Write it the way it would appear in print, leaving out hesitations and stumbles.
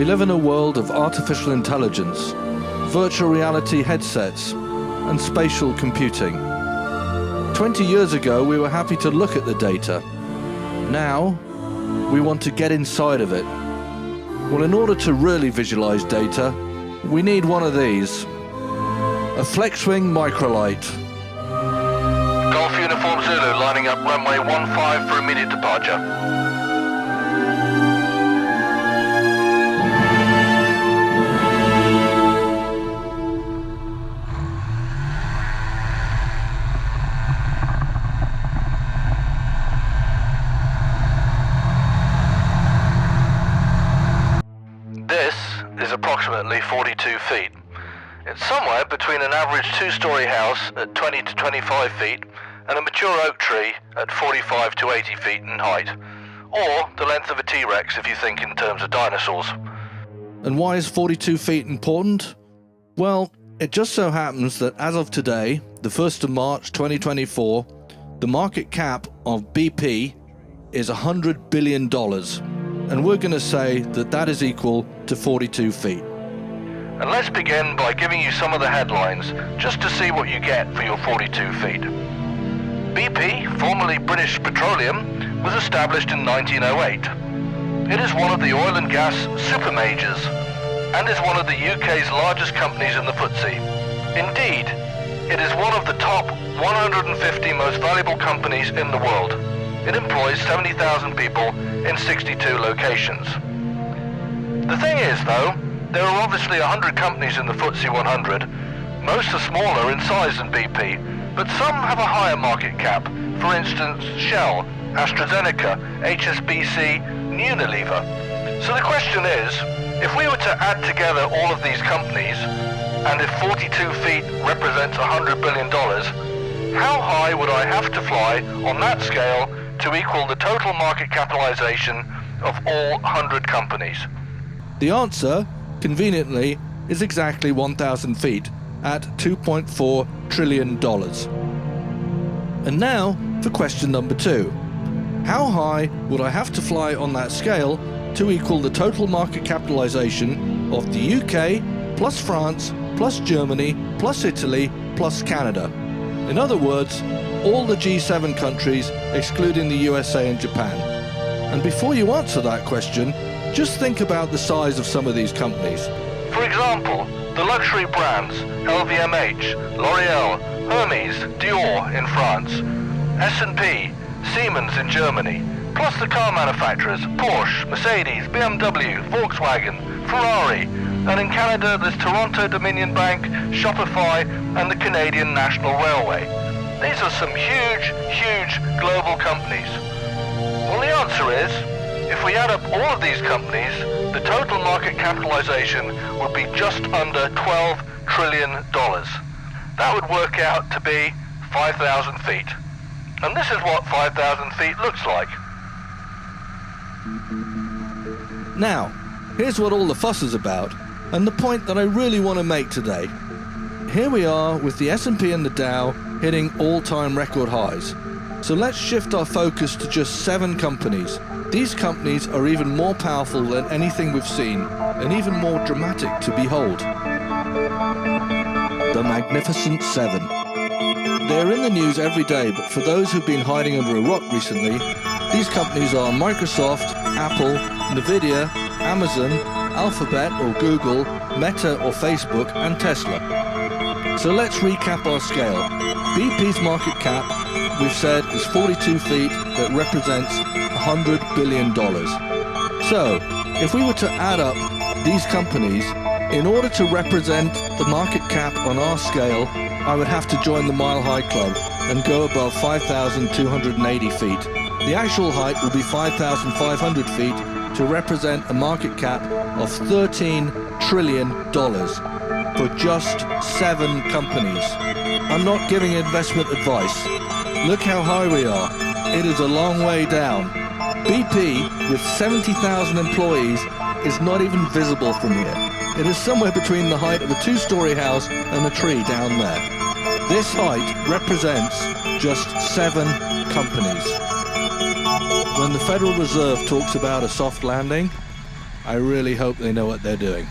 live in a world of artificial intelligence, virtual reality headsets, and spatial computing. 20 years ago, we were happy to look at the data. Now, we want to get inside of it. Well, in order to really visualize data, we need one of these. A Flexwing microlight. Golf Uniform Zulu lining up runway 15 for immediate departure. This is approximately 42 feet. It's somewhere between an average two-story house at 20 to 25 feet and a mature oak tree at 45 to 80 feet in height, or the length of a T-Rex if you think in terms of dinosaurs. And why is 42 feet important? Well, it just so happens that as of today, the 1st of March 2024, the market cap of BP is $100 billion. And we're going to say that that is equal to 42 feet. And let's begin by giving you some of the headlines, just to see what you get for your 42 feet. BP, formerly British Petroleum, was established in 1908. It is one of the oil and gas super majors, and is one of the UK's largest companies in the FTSE. Indeed, it is one of the top 150 most valuable companies in the world. It employs 70,000 people in 62 locations. The thing is, though, there are obviously 100 companies in the FTSE 100. Most are smaller in size than BP, but some have a higher market cap. For instance, Shell, AstraZeneca, HSBC, Unilever. So the question is, if we were to add together all of these companies, and if 42 feet represents $100 billion, how high would I have to fly on that scale to equal the total market capitalization of all 100 companies? The answer, conveniently, is exactly 1,000 feet at $2.4 trillion. And now for question number 2. How high would I have to fly on that scale to equal the total market capitalization of the UK, plus France, plus Germany, plus Italy, plus Canada? In other words, all the G7 countries, excluding the USA and Japan. And before you answer that question, just think about the size of some of these companies. For example, the luxury brands LVMH, L'Oreal, Hermes, Dior in France, S&P, Siemens in Germany, plus the car manufacturers Porsche, Mercedes, BMW, Volkswagen, Ferrari, and in Canada there's Toronto Dominion Bank, Shopify, and the Canadian National Railway. These are some huge global companies. Well, the answer is, if we add up all of these companies, the total market capitalization would be just under $12 trillion. That would work out to be 5,000 feet. And this is what 5,000 feet looks like. Now, here's what all the fuss is about, and the point that I really want to make today. Here we are with the S&P and the Dow hitting all-time record highs. So let's shift our focus to just 7 companies. These companies are even more powerful than anything we've seen, and even more dramatic to behold. The Magnificent 7. They're in the news every day, but for those who've been hiding under a rock recently, these companies are Microsoft, Apple, NVDA, Amazon, Alphabet or Google, Meta or Facebook, and Tesla. So let's recap our scale. BP's market cap, we've said, is 42 feet, that represents $100 billion. So, if we were to add up these companies, in order to represent the market cap on our scale, I would have to join the Mile High Club and go above 5,280 feet. The actual height will be 5,500 feet to represent a market cap of $13 trillion for just 7 companies. I'm not giving investment advice. Look how high we are. It is a long way down. BP, with 70,000 employees, is not even visible from here. It is somewhere between the height of a 2-story house and a tree down there. This height represents just 7 companies. When the Federal Reserve talks about a soft landing, I really hope they know what they're doing.